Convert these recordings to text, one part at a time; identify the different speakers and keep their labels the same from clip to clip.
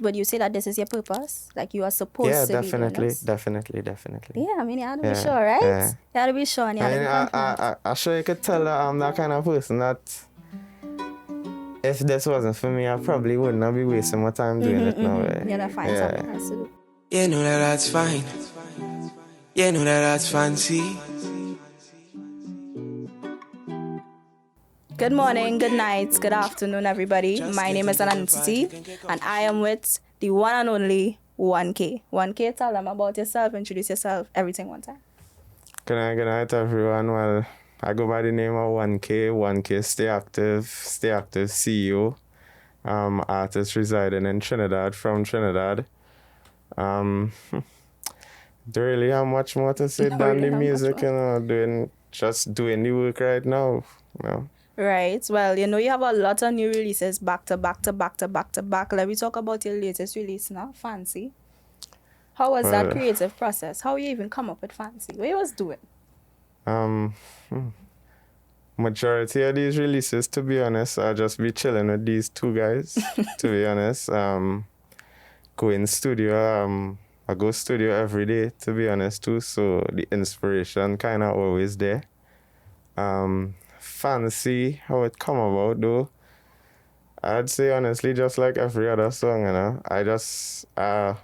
Speaker 1: Would you say that this is your purpose? Like you are
Speaker 2: Yeah,
Speaker 1: supposed to be doing
Speaker 2: definitely,
Speaker 1: this?
Speaker 2: definitely, definitely.
Speaker 1: Yeah, I mean, you had to be
Speaker 2: Yeah,
Speaker 1: sure, right?
Speaker 2: yeah.
Speaker 1: You had to be sure and you
Speaker 2: I
Speaker 1: had to
Speaker 2: mean,
Speaker 1: be confident.
Speaker 2: I sure you could tell that I'm that kind of person that if this wasn't for me, I probably would not be wasting my time doing it now.
Speaker 1: You gotta find something else to do.
Speaker 3: You know that that's fine. You know that that's fancy.
Speaker 1: Good morning, good night, good afternoon, everybody. My name is Ananias, and I am with the one and only 1K. 1K, tell them about yourself, introduce yourself, everything one time.
Speaker 2: Good night, everyone. Well, I go by the name of 1K Stayactive CEO, artist residing in Trinidad, from Trinidad. Don't really have much more to say
Speaker 1: Don't
Speaker 2: than
Speaker 1: really
Speaker 2: the
Speaker 1: have much
Speaker 2: music,
Speaker 1: more.
Speaker 2: doing the work right now,
Speaker 1: Right. Well, you have a lot of new releases back to back to back to back to back. Let me talk about your latest release now, Fancy. How was that
Speaker 2: Well,
Speaker 1: creative process? How you even come up with Fancy? What you was doing?
Speaker 2: Majority of these releases, to be honest, I'll just be chilling with these two guys, to be honest. Go in studio, I go studio every day, to be honest, too, so the inspiration kind of always there. Fancy, how it come about, though, I'd say, honestly, just like every other song, I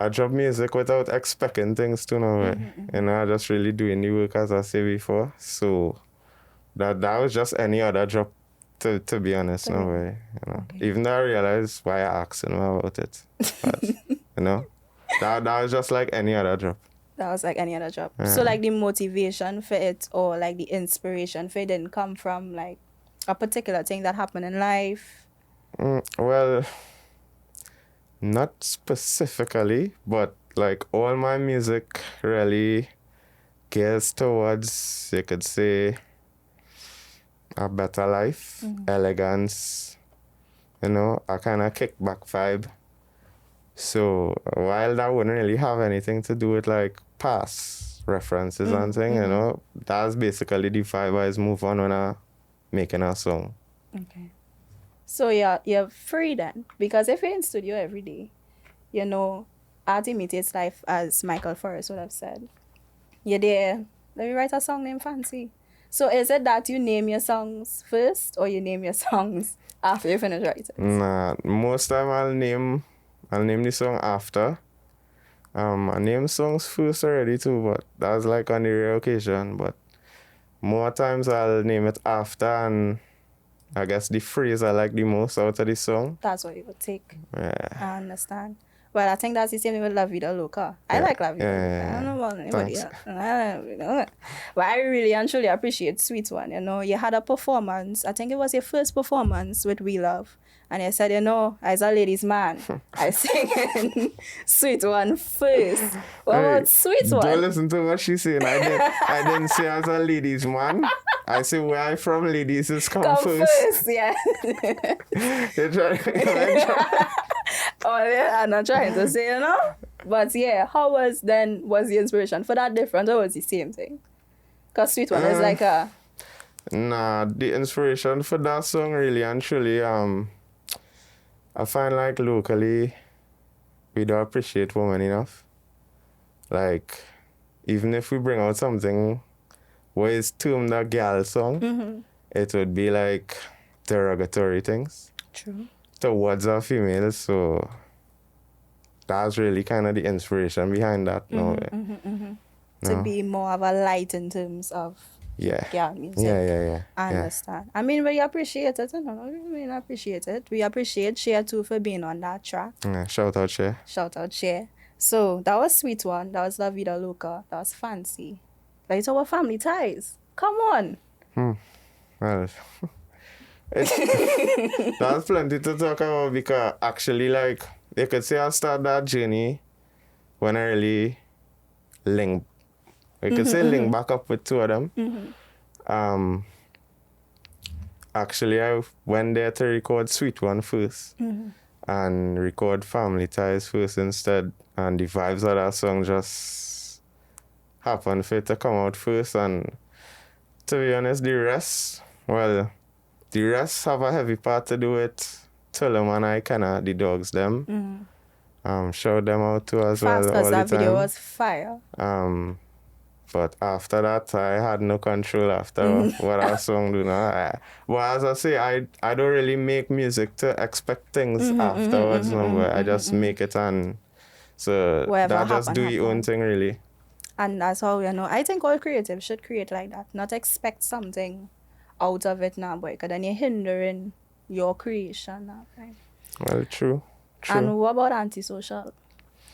Speaker 2: drop music without expecting things to know. I just really doing the work, as I say before. So that was just any other drop, to be honest, no way.
Speaker 1: Okay.
Speaker 2: Even though I realized why I asked him about it. But, that was just like any other drop.
Speaker 1: That was like any other job. So like the motivation for it or like the inspiration for it didn't come from like a particular thing that happened in life.
Speaker 2: Well, not specifically, but like all my music really gears towards, you could say, a better life, elegance, a kind of kickback vibe. So while that wouldn't really have anything to do with like past references and thing, that's basically the vibe I move on when I making a song.
Speaker 1: Okay. So you're free then, because if you're in studio every day, art imitates life, as Michael Forrest would have said. You're there. Let me write a song named Fancy. So is it that you name your songs first or you name your songs after you finish writing?
Speaker 2: Nah, most time I'll name the song after. I name songs first already too, but that's like on the rare occasion. But more times I'll name it after, and I guess the phrase I like the most out of the song.
Speaker 1: That's what you would take.
Speaker 2: Yeah.
Speaker 1: I understand. Well, I think that's the same thing with La Vida Loca. I like La Vida Loca. I don't know about anybody else. But I really and truly appreciate Sweet One. You had a performance. I think it was your first performance with We Love. And you said, as a ladies' man, I sing Sweet One first. What about Sweet One?
Speaker 2: Don't listen to what she's saying. I didn't say as a ladies' man. I say where I'm from, ladies is come first.
Speaker 1: Yeah.
Speaker 2: You're trying.
Speaker 1: Oh, yeah, I'm not trying to say, But yeah, how was the inspiration for that different or was the same thing? Because Sweet One is like a...
Speaker 2: Nah, the inspiration for that song really and truly, I find like locally, we don't appreciate women enough. Like, even if we bring out something where it's termed a girl song, it would be like derogatory things.
Speaker 1: True.
Speaker 2: Towards our females, so that's really kind of the inspiration behind that.
Speaker 1: To be more of a light in terms of girl music.
Speaker 2: Yeah.
Speaker 1: I understand. I mean, we appreciate it. We appreciate it. We appreciate Cher too for being on that track.
Speaker 2: Yeah, shout out Cher.
Speaker 1: Shout out Cher. So that was Sweet One. That was La Vida Loca. That was Fancy. That's our family ties. Come on.
Speaker 2: Well, that's plenty to talk about because actually, like, you could say I started that journey when I really link back up with two of them. Actually, I went there to record Sweet One first and record Family Ties first instead. And the vibes of that song just happened for it to come out first. And to be honest, the rest have a heavy part to do with Tulum and I kinda the dogs them. Shout them out too as
Speaker 1: Fast,
Speaker 2: well all
Speaker 1: because
Speaker 2: the
Speaker 1: that video
Speaker 2: time.
Speaker 1: was fire.
Speaker 2: But after that, I had no control after what our song do now. But as I say, I don't really make music to expect things afterwards, no, but I just make it and so
Speaker 1: Whatever
Speaker 2: that just do your own
Speaker 1: happen.
Speaker 2: thing really.
Speaker 1: And that's how, I think all creatives should create like that. Not expect something out of it now, boy, because then you're hindering your creation now, right?
Speaker 2: Well, true.
Speaker 1: And what about Antisocial?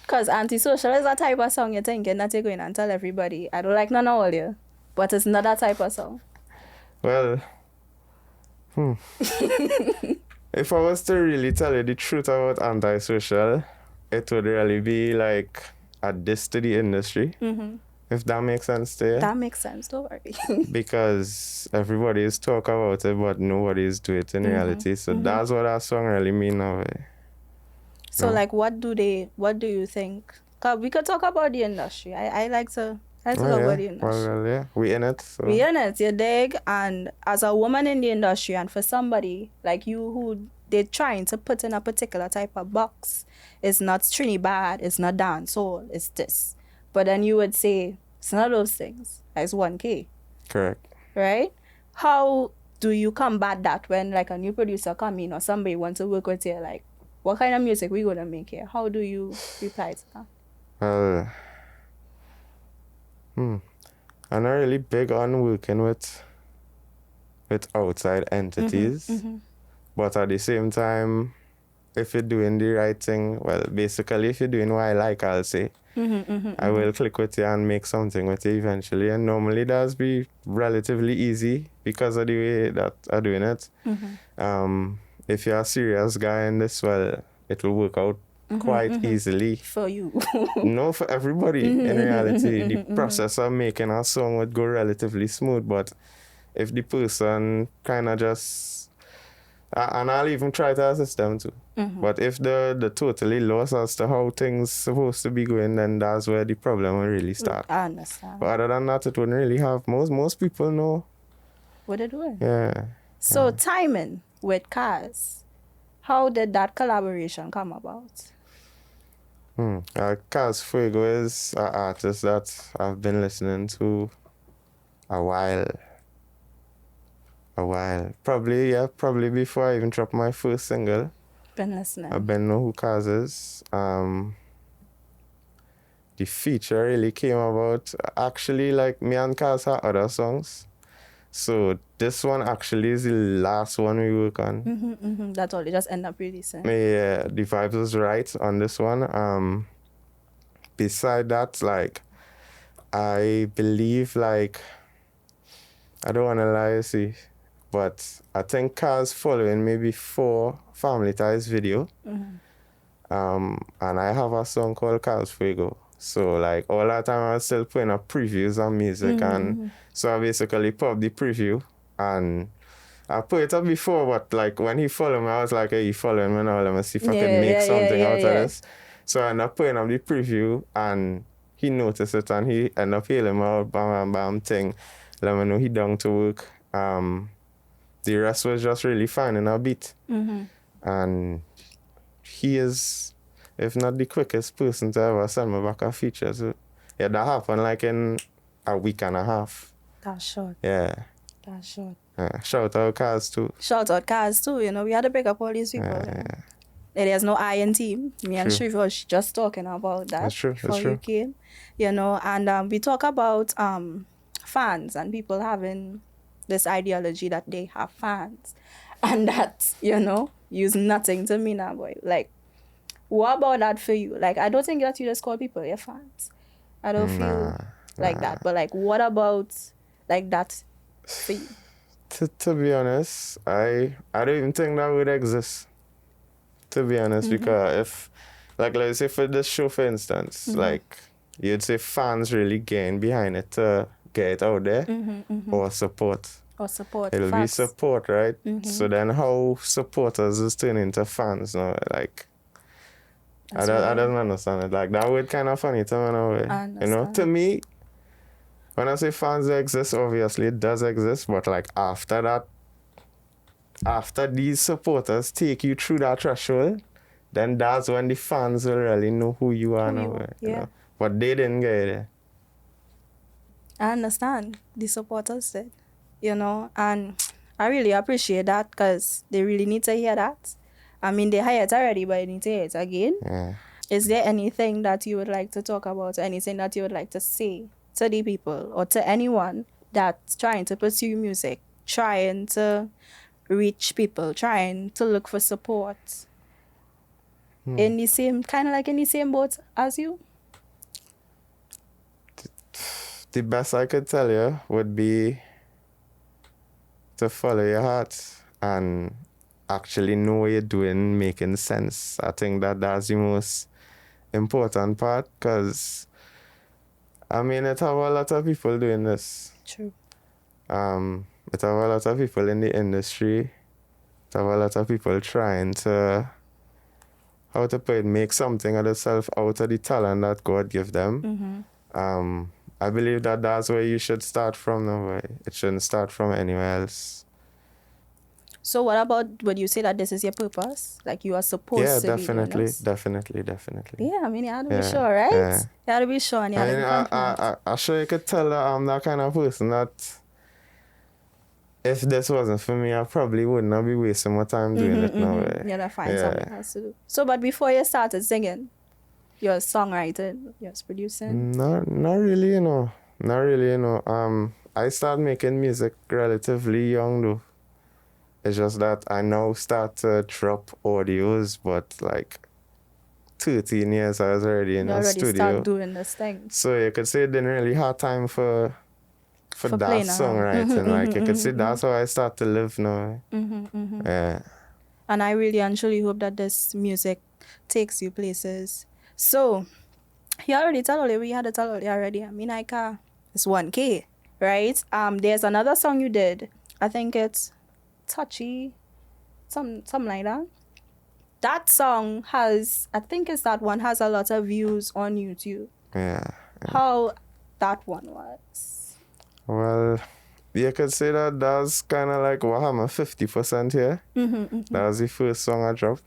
Speaker 1: Because Antisocial is a type of song you're thinking that you're going and tell everybody, I don't like none of all you, but it's not that type of song.
Speaker 2: Well, if I was to really tell you the truth about Antisocial, it would really be like a diss to the industry. If that makes sense to you.
Speaker 1: That makes sense, don't worry.
Speaker 2: Because everybody is talking about it, but nobody is doing it in reality. So that's what that song really mean now.
Speaker 1: So like, what do you think? Cause we could talk about the industry. I like to talk about the industry.
Speaker 2: Well, yeah, we in it. So.
Speaker 1: We in it, you dig? And as a woman in the industry, and for somebody like you who they're trying to put in a particular type of box, it's not Trinidad, it's not dancehall, it's this. But then you would say it's not those things. It's 1K.
Speaker 2: Correct.
Speaker 1: Right? How do you combat that when like a new producer come in or somebody wants to work with you? Like, what kind of music we gonna make here? How do you reply to that?
Speaker 2: Well, I'm not really big on working with outside entities. But at the same time, if you're doing the right thing, well, basically, if you're doing what I like, I'll say, I will click with you and make something with you eventually. And normally, that's be relatively easy because of the way that I'm doing it. If you're a serious guy in this, well, it will work out quite easily.
Speaker 1: For you.
Speaker 2: No, for everybody, in reality. The process of making a song would go relatively smooth, but if the person kind of just... And I'll even try to assist them too. But if they're totally lost as to how things supposed to be going, then that's where the problem will really start.
Speaker 1: I understand.
Speaker 2: But other than that, it wouldn't really have... Most people know. What
Speaker 1: they're doing.
Speaker 2: Yeah.
Speaker 1: So timing with Kaz, how did that collaboration come about?
Speaker 2: Kaz Fuego is an artist that I've been listening to a while. Probably before I even dropped my first single.
Speaker 1: Been listening.
Speaker 2: I've been know who Kaz is. The feature really came about. Actually, like, me and Kaz had other songs. So this one actually is the last one we work on.
Speaker 1: That's all. They just end up releasing.
Speaker 2: Yeah, the vibes was right on this one. Beside that, like, I believe, like, I don't want to lie, see, but I think Kaz following me before Family Ties video. And I have a song called Kaz Fuego. So, like, all that time I was still putting up previews on music. And so I basically popped the preview. And I put it up before, but, like, when he followed me, I was like, hey, he following me now. Let me see if I can make something out of this. So I ended up putting up the preview. And he noticed it. And he ended up hailing me out, bam, bam, bam, thing. Let me know he down to work. The rest was just really finding a beat. And he is... if not the quickest person to ever send me back a feature. So, yeah, that happened like in a week and a half.
Speaker 1: That's short.
Speaker 2: Yeah.
Speaker 1: That's short.
Speaker 2: Shout out Kaz too.
Speaker 1: Shout out Kaz too. We had to break up all these people. There's no I in team. Me and Shriv was just talking about that.
Speaker 2: That's true.
Speaker 1: Before you came. And we talk about fans and people having this ideology that they have fans. And that, use nothing to mean that, boy. Like, what about that for you? Like, I don't think that you just call people your fans. I don't feel like that. But, like, what about, like, that for you?
Speaker 2: To be honest, I don't even think that would exist. To be honest, because if, like, let's say for this show, for instance, like, you'd say fans really gain behind it to get it out there, or support. It'll be support, right? So then how supporters is turning into fans now? Like, I don't understand it. Like, that word kind of funny to me now. To me, when I say fans exist, obviously it does exist, but like after that, after these supporters take you through that threshold, then that's when the fans will really know who you are now. You know? But they didn't get it.
Speaker 1: I understand. The supporters did, you know, and I really appreciate that because they really need to hear that. I mean, they heard it already, but they need to hear it again.
Speaker 2: Yeah.
Speaker 1: Is there anything that you would like to talk about, or anything that you would like to say to the people or to anyone that's trying to pursue music, trying to reach people, trying to look for support in the same, kind of like in the same boat as you?
Speaker 2: The best I could tell you would be to follow your heart and actually know what you're doing, making sense. I think that's the most important part, because I mean, it have a lot of people doing this.
Speaker 1: True.
Speaker 2: It have a lot of people in the industry. It have a lot of people trying to, how to put it, make something of themselves out of the talent that God give them. I believe that's where you should start from now. It shouldn't start from anywhere else.
Speaker 1: So what about when you say that this is your purpose? Like you are supposed to be doing this?
Speaker 2: definitely.
Speaker 1: Yeah, I mean, you have to be sure, right?
Speaker 2: Yeah.
Speaker 1: You have to be sure and you have to be confident.
Speaker 2: I'm sure you could tell that I'm that kind of person that if this wasn't for me, I probably would not be wasting my time doing it now.
Speaker 1: You have to find something else to do. So, but before you started singing, you're songwriting, you're producing?
Speaker 2: Not really, you know. Not really, you know. I started making music relatively young, though. It's just that I now start to drop audios, but like 13 years I was already in the studio.
Speaker 1: Start doing this thing.
Speaker 2: So you could say I didn't really have time for that songwriting. Like you could say that's how I start to live now. Yeah.
Speaker 1: And I really and truly hope that this music takes you places. So, he already told you, we had to tell you already. I mean, it's 1K, right? There's another song you did. I think it's Touchy, something like that. That song has a lot of views on YouTube.
Speaker 2: Yeah.
Speaker 1: How that one was?
Speaker 2: Well, you could say that's kind of like what I'm 50% here. That was the first song I dropped.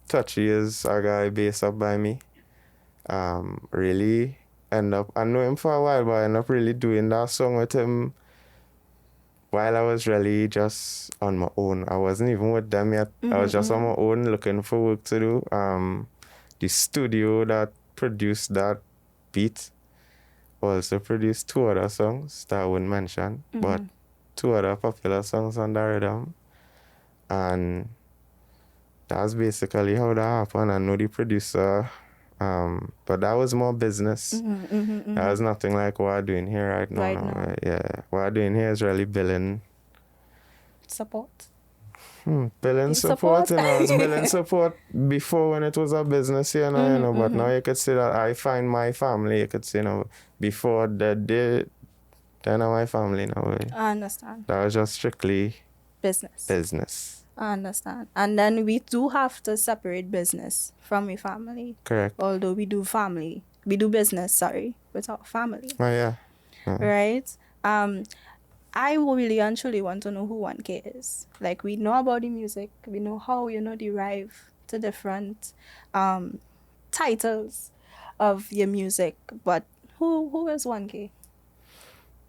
Speaker 2: Touchy is a guy based up by me. Really I know him for a while, but I ended up really doing that song with him while I was really just on my own. I wasn't even with them yet. I was just on my own looking for work to do. The studio that produced that beat also produced 2 other songs that I wouldn't mention, but 2 other popular songs on the rhythm. And that's basically how that happened. I know the producer, but that was more business. That was nothing like what I'm doing here right now. Yeah, what I'm doing here is really billing
Speaker 1: support.
Speaker 2: Billing support, you know, I was billing support before when it was a business here, you know, but now you could say that I find my family, you could say, you know, before that day, they're not my family now.
Speaker 1: I understand.
Speaker 2: That was just strictly
Speaker 1: business. I understand. And then we do have to separate business from a family.
Speaker 2: Correct.
Speaker 1: Although we do business, with our family.
Speaker 2: Oh, yeah.
Speaker 1: Right? I really and truly want to know who 1K is. Like, we know about the music. We know how, derive to different titles of your music. But who is 1K?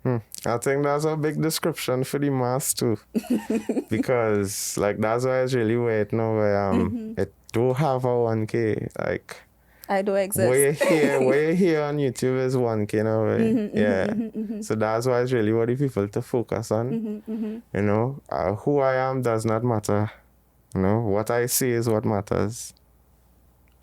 Speaker 2: I think that's a big description for the mass too. Because like that's why it's really weird now where it do have a 1K. Like
Speaker 1: I do exist.
Speaker 2: What you hear on YouTube is 1K now. So that's why it's really what the people to focus on. You know, who I am does not matter. You know, what I see is what matters.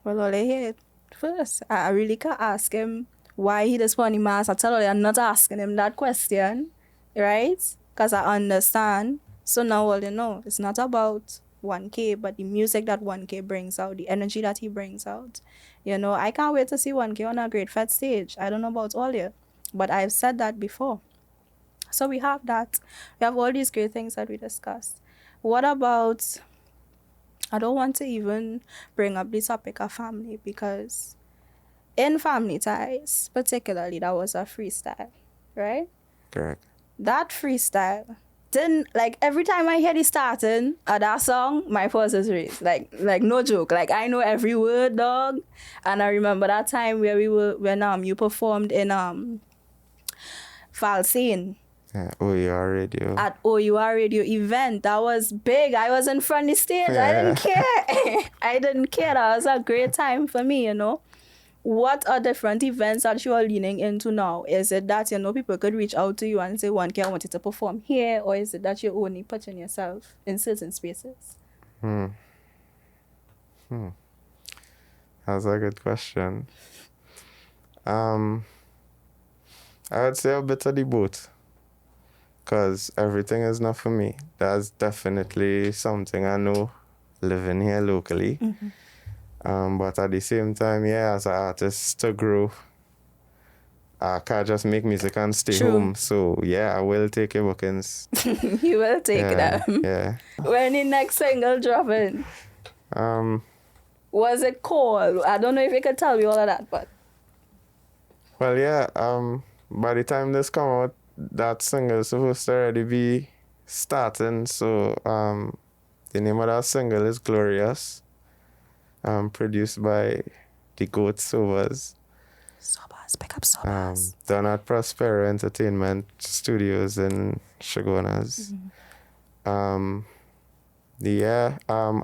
Speaker 1: Well, all I hear first, I really can't ask him why he does funny mass. I tell you, I'm not asking him that question, right? Because I understand. So now all you know, it's not about 1K, but the music that 1K brings out, the energy that he brings out. You know, I can't wait to see 1K on a Great Fed stage. I don't know about all you, but I've said that before. So we have that. We have all these great things that we discussed. What about, I don't want to even bring up the topic of family because in Family Ties, particularly, that was a freestyle, right?
Speaker 2: Correct.
Speaker 1: That freestyle, didn't like every time I hear the starting of that song, my pulse is raised. Like no joke. Like I know every word, dog. And I remember that time where when you performed in Falsane.
Speaker 2: Yeah, OUR Radio.
Speaker 1: At OUR Radio event. That was big. I was in front of the stage.
Speaker 2: Yeah.
Speaker 1: I didn't care. I didn't care. That was a great time for me, you know. What are different events that you are leaning into now? Is it that, you know, people could reach out to you and say, 1K, I want you to perform here? Or is it that you're only putting yourself in certain spaces?
Speaker 2: That's a good question. I would say a bit of the both. Because everything is not for me. That's definitely something I know living here locally. But at the same time, yeah, as an artist to grow, I can't just make music and stay home. So yeah, I will take your bookings.
Speaker 1: You will take them.
Speaker 2: Yeah.
Speaker 1: When the next single dropping? Was it called? I don't know if you could tell me all of that, but.
Speaker 2: Well, yeah. By the time this come out, that single is supposed to already be starting. So the name of that single is Glorious. Produced by the Goat Sobers.
Speaker 1: Sobers, pick up Sobers.
Speaker 2: Done at Prospero Entertainment Studios in Chagonas.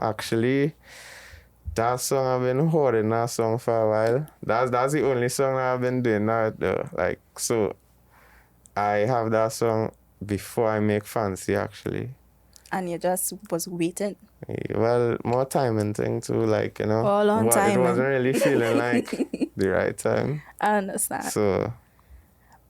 Speaker 2: Actually, that song I've been holding that song for a while. That's the only song I've been doing now though. Like, so I have that song before I make Fancy actually.
Speaker 1: And you just was waiting?
Speaker 2: Well, more timing thing too, like, you know.
Speaker 1: All on time.
Speaker 2: It wasn't really feeling like the right time.
Speaker 1: I understand.
Speaker 2: So.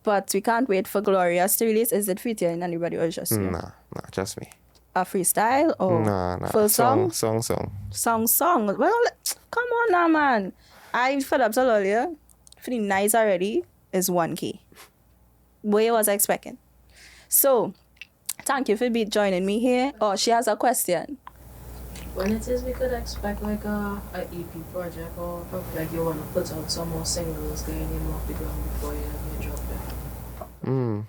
Speaker 1: But we can't wait for Glorious to release. Is it featuring anybody or just you?
Speaker 2: Nah, just me.
Speaker 1: A freestyle or full song?
Speaker 2: Song.
Speaker 1: Song. Well, come on now, man. I fed up till earlier. For the nights already is 1K. What was I expecting? So, thank you for joining me here. Oh, she has a question.
Speaker 4: When it is we could expect like a EP project or like you want to put out some more singles, getting them off the ground before you drop them?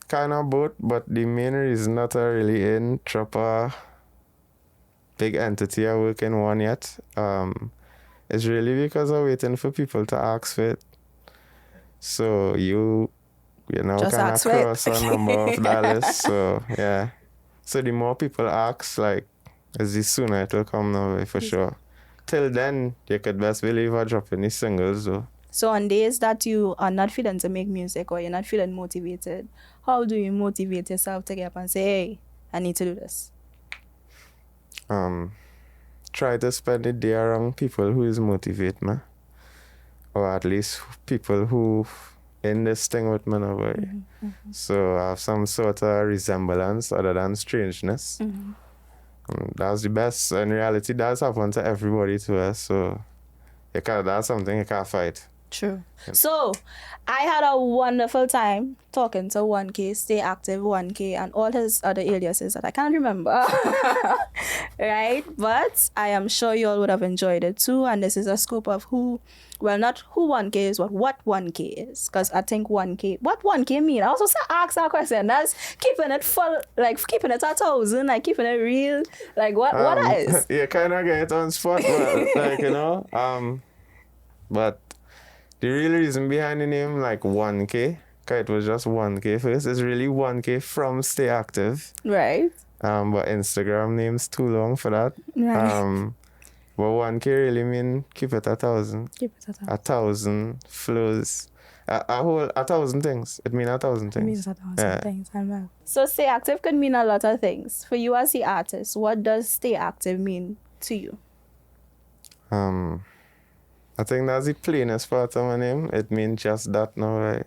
Speaker 2: Kind of both, but the main reason that I really in drop a big entity I work in one yet is really because I'm waiting for people to ask for it. So you know,
Speaker 1: just
Speaker 2: kind of cross a number of dollars. So yeah. So the more people ask, like, is the sooner it will come now for sure. Till then, you could best believe I drop any singles though.
Speaker 1: So on days that you are not feeling to make music or you're not feeling motivated, how do you motivate yourself to get up and say, hey, I need to do this?
Speaker 2: Try to spend the day around people who is motivate me. Or at least people who in this thing with me now. So I have some sort of resemblance other than strangeness. That's the best. In reality, that's happened to everybody to us. So that's something you can't fight.
Speaker 1: True. So, I had a wonderful time talking to 1K, Stayactive 1K, and all his other aliases that I can't remember. Right? But I am sure you all would have enjoyed it too. And this is a scope of not who 1K is, but what 1K is. Because I think 1K, what 1K mean? I also ask that question. That's keeping it full, like keeping it 1,000, like keeping it real. Like what that is?
Speaker 2: You kind of get it on spot, but like, you know. But the real reason behind the name, like 1K, because it was just 1K first, is really 1K from Stayactive.
Speaker 1: Right.
Speaker 2: But Instagram name's too long for that.
Speaker 1: Right.
Speaker 2: But 1K really mean keep it 1,000.
Speaker 1: Keep it 1,000.
Speaker 2: 1,000 flows. A whole 1,000 things. It means 1,000 things.
Speaker 1: It means 1,000 things. I know. So Stayactive could mean a lot of things. For you as the artist, what does Stayactive mean to you?
Speaker 2: I think that's the plainest part of my name. It means just that now, right?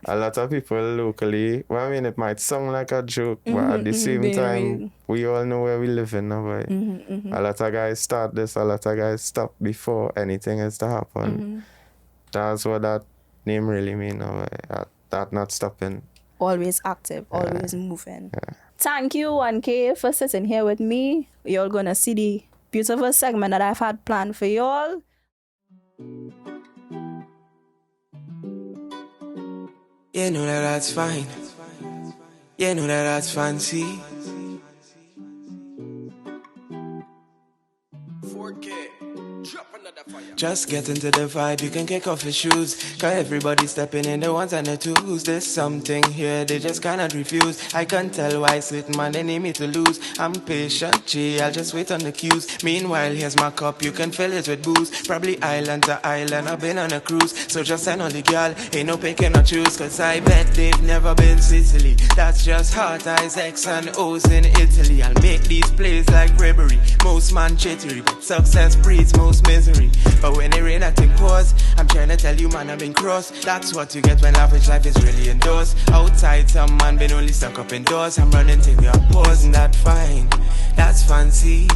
Speaker 2: A lot of people locally, well, I mean, it might sound like a joke, but at the same time, we all know where we live in now, right? A lot of guys start this, a lot of guys stop before anything is to happen. That's what that name really means now, right? That not stopping.
Speaker 1: Always active, always moving. Thank you, 1K, for sitting here with me. You're going to see the beautiful segment that I've had planned for y'all.
Speaker 3: You know that's fine. You know that that's fancy.
Speaker 5: 4K. Drop another fire.
Speaker 3: Just get into the vibe, you can kick off your shoes. Cause everybody stepping in the ones and the twos. There's something here they just cannot refuse. I can tell why sitting man they need me to lose. I'm patient, G, I'll just wait on the cues. Meanwhile, here's my cup, you can fill it with booze. Probably island to island, I've been on a cruise. So just send on the girl, ain't no picking or choose. Cause I bet they've never been Sicily. That's just hot eyes, X and O's in Italy. I'll make these plays like bribery. Most man chittery, but success breeds most misery. But when it rain, I take pause. I'm trying to tell you, man, I've been cross. That's what you get when lavish life is really indoors. Outside, some man been only stuck up indoors. I'm running till you're pausing, that fine. That's fancy.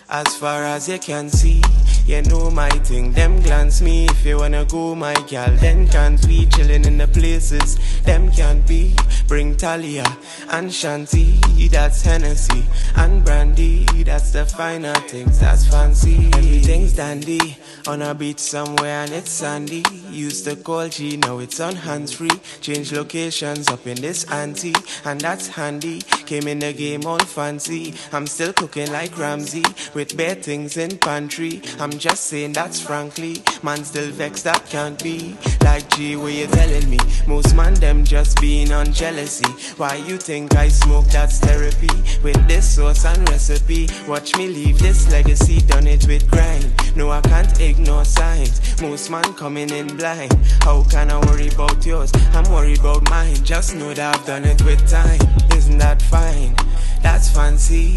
Speaker 3: As far as you can see, you know my thing, them glance me. If you wanna go, my gal, then can't we? Chilling in the places, them can't be. Bring Talia and Shanti, that's Hennessy. And Brandy, that's the finer things, that's fancy. Everything's dandy, on a beach somewhere and it's sandy. Used to call G, now it's on hands-free. Change locations up in this ante, and that's handy. Came in the game all fancy. I'm still cooking like Ramsay, with bare things in pantry. I'm just saying that's frankly, man still vexed that can't be. Like G, what you telling me? Most man them just being on jealousy. Why you think I smoke? That's therapy. With this sauce and recipe, watch me leave this legacy. Done it with grind. No, I can't ignore signs. Most man coming in blind. How can I worry about yours? I'm worried about mine. Just know that I've done it with time. Isn't that fine? That's fancy.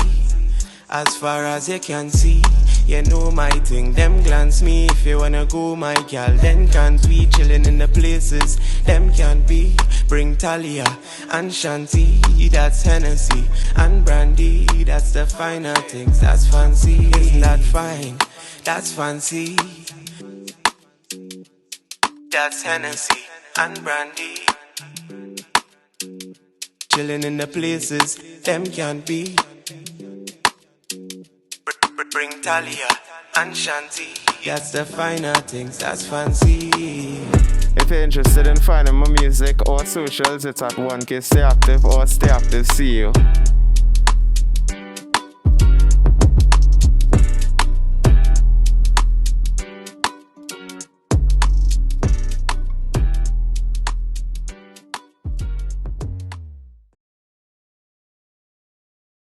Speaker 3: As far as you can see, you know my thing, them glance me. If you wanna go, my gal, then can't we? Chilling in the places, them can't be. Bring Talia and Shanti, that's Hennessy. And Brandy, that's the finer things, that's fancy. Isn't that fine? That's fancy. That's Hennessy and Brandy. Chilling in the places, them can't be. Bring Talia and Shanti, that's the finer things, that's fancy.
Speaker 2: If you're interested in finding my music or socials, it's at 1K Stayactive or Stayactive. See you.